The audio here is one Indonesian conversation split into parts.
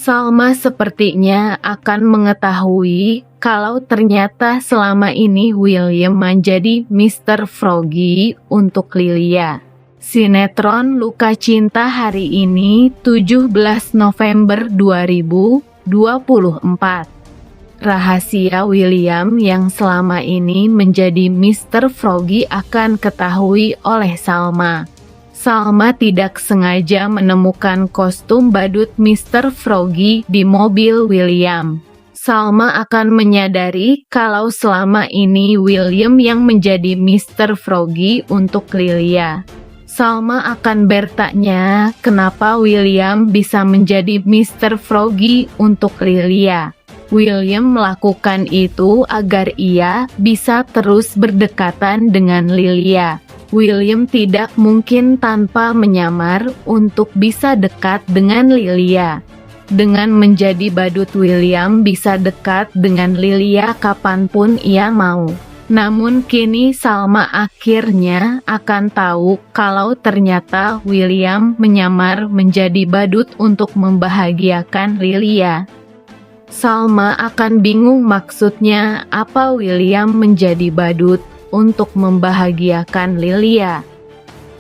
Salma sepertinya akan mengetahui kalau ternyata selama ini William menjadi Mr. Froggy untuk Lilia. Sinetron Luka Cinta hari ini 17 November 2024. Rahasia William yang selama ini menjadi Mr. Froggy akan ketahui oleh Salma. Salma tidak sengaja menemukan kostum badut Mr. Froggy di mobil William. Salma akan menyadari kalau selama ini William yang menjadi Mr. Froggy untuk Lilia. Salma akan bertanya kenapa William bisa menjadi Mr. Froggy untuk Lilia. William melakukan itu agar ia bisa terus berdekatan dengan Lilia. William tidak mungkin tanpa menyamar untuk bisa dekat dengan Lilia. Dengan menjadi badut, William bisa dekat dengan Lilia kapanpun ia mau. Namun kini Salma akhirnya akan tahu kalau ternyata William menyamar menjadi badut untuk membahagiakan Lilia. Salma akan bingung maksudnya apa William menjadi badut untuk membahagiakan Lilia.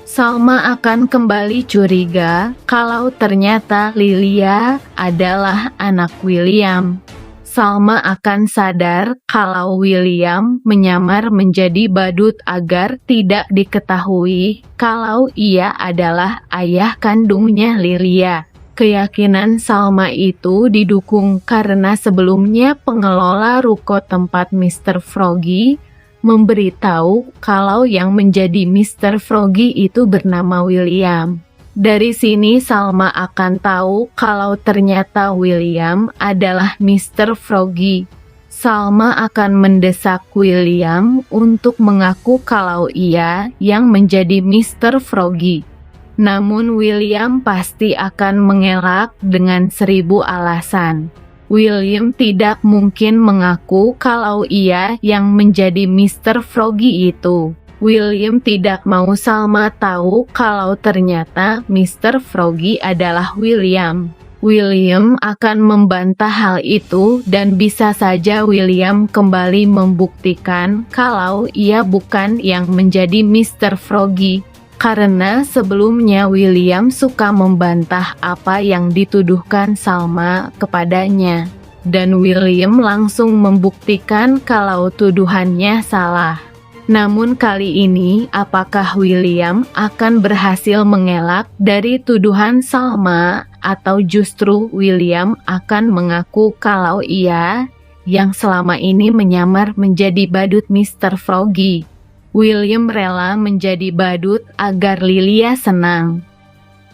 Salma akan kembali curiga kalau ternyata Lilia adalah anak William. Salma akan sadar kalau William menyamar menjadi badut agar tidak diketahui kalau ia adalah ayah kandungnya Lilia. Keyakinan Salma itu didukung karena sebelumnya pengelola ruko tempat Mr. Froggy memberitahu kalau yang menjadi Mr. Froggy itu bernama William. Dari sini Salma akan tahu kalau ternyata William adalah Mr. Froggy. Salma akan mendesak William untuk mengaku kalau ia yang menjadi Mr. Froggy. Namun William pasti akan mengelak dengan 1000 alasan. William tidak mungkin mengaku kalau ia yang menjadi Mr. Froggy itu. William tidak mau Salma tahu kalau ternyata Mr. Froggy adalah William. William akan membantah hal itu dan bisa saja William kembali membuktikan kalau ia bukan yang menjadi Mr. Froggy. Karena sebelumnya William suka membantah apa yang dituduhkan Salma kepadanya. Dan William langsung membuktikan kalau tuduhannya salah. Namun kali ini apakah William akan berhasil mengelak dari tuduhan Salma atau justru William akan mengaku kalau ia yang selama ini menyamar menjadi badut Mr. Froggy? William rela menjadi badut agar Lilia senang.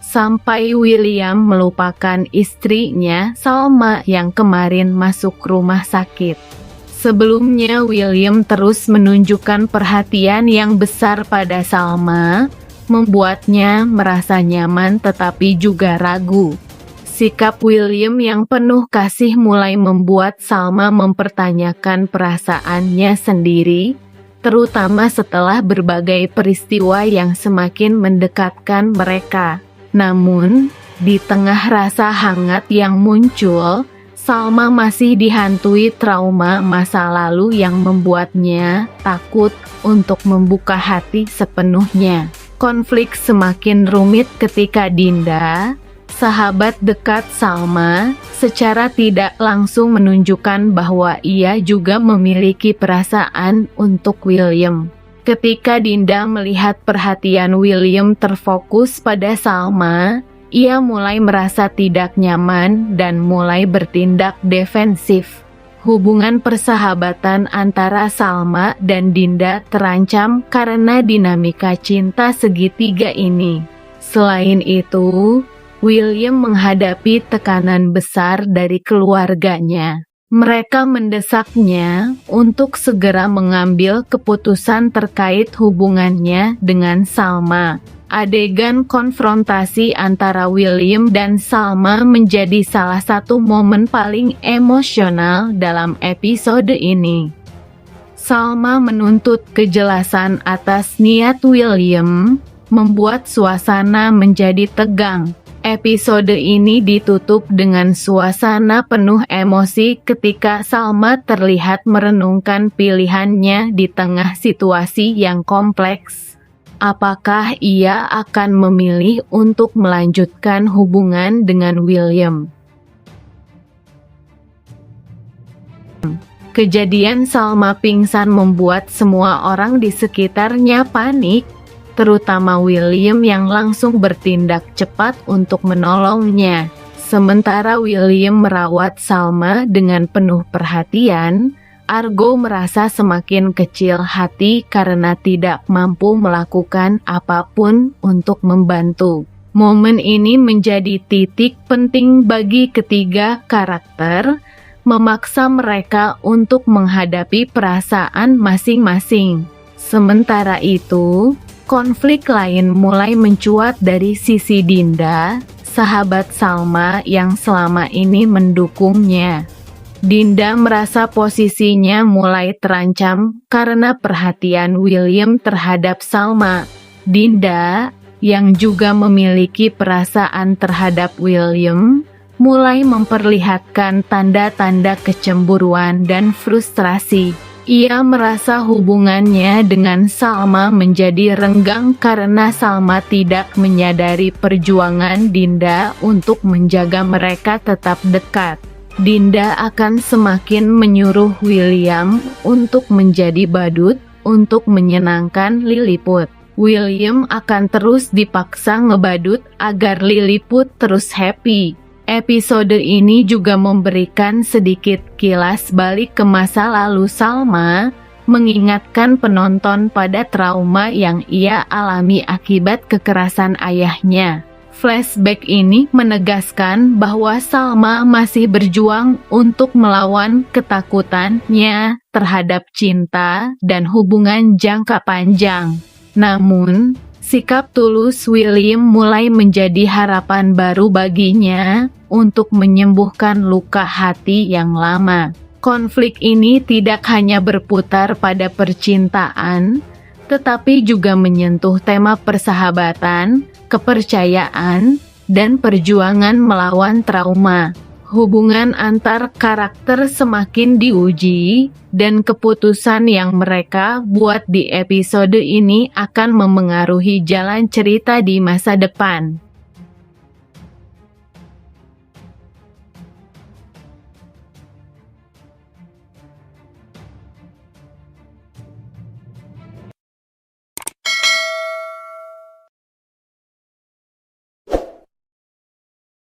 Sampai William melupakan istrinya Salma yang kemarin masuk rumah sakit. Sebelumnya William terus menunjukkan perhatian yang besar pada Salma, membuatnya merasa nyaman tetapi juga ragu. Sikap William yang penuh kasih mulai membuat Salma mempertanyakan perasaannya sendiri, terutama setelah berbagai peristiwa yang semakin mendekatkan mereka. Namun, di tengah rasa hangat yang muncul, Salma masih dihantui trauma masa lalu yang membuatnya takut untuk membuka hati sepenuhnya. Konflik semakin rumit ketika Dinda, sahabat dekat Salma, secara tidak langsung menunjukkan bahwa ia juga memiliki perasaan untuk William. Ketika Dinda melihat perhatian William terfokus pada Salma, ia mulai merasa tidak nyaman dan mulai bertindak defensif. Hubungan persahabatan antara Salma dan Dinda terancam karena dinamika cinta segitiga ini. Selain itu, William menghadapi tekanan besar dari keluarganya. Mereka mendesaknya untuk segera mengambil keputusan terkait hubungannya dengan Salma. Adegan konfrontasi antara William dan Salma menjadi salah satu momen paling emosional dalam episode ini. Salma menuntut kejelasan atas niat William, membuat suasana menjadi tegang. Episode ini ditutup dengan suasana penuh emosi ketika Salma terlihat merenungkan pilihannya di tengah situasi yang kompleks. Apakah ia akan memilih untuk melanjutkan hubungan dengan William? Kejadian Salma pingsan membuat semua orang di sekitarnya panik, terutama William yang langsung bertindak cepat untuk menolongnya. Sementara William merawat Salma dengan penuh perhatian, Argo merasa semakin kecil hati karena tidak mampu melakukan apapun untuk membantu. Momen ini menjadi titik penting bagi ketiga karakter, memaksa mereka untuk menghadapi perasaan masing-masing. Sementara itu, konflik lain mulai mencuat dari sisi Dinda, sahabat Salma yang selama ini mendukungnya. Dinda merasa posisinya mulai terancam karena perhatian William terhadap Salma. Dinda, yang juga memiliki perasaan terhadap William, mulai memperlihatkan tanda-tanda kecemburuan dan frustrasi. Ia merasa hubungannya dengan Salma menjadi renggang karena Salma tidak menyadari perjuangan Dinda untuk menjaga mereka tetap dekat. Dinda akan semakin menyuruh William untuk menjadi badut untuk menyenangkan Lilliput. William akan terus dipaksa ngebadut agar Lilliput terus happy. Episode ini juga memberikan sedikit kilas balik ke masa lalu Salma, mengingatkan penonton pada trauma yang ia alami akibat kekerasan ayahnya. Flashback ini menegaskan bahwa Salma masih berjuang untuk melawan ketakutannya terhadap cinta dan hubungan jangka panjang. Namun, sikap tulus William mulai menjadi harapan baru baginya untuk menyembuhkan luka hati yang lama. Konflik ini tidak hanya berputar pada percintaan, tetapi juga menyentuh tema persahabatan, kepercayaan, dan perjuangan melawan trauma. Hubungan antar karakter semakin diuji, dan keputusan yang mereka buat di episode ini akan memengaruhi jalan cerita di masa depan.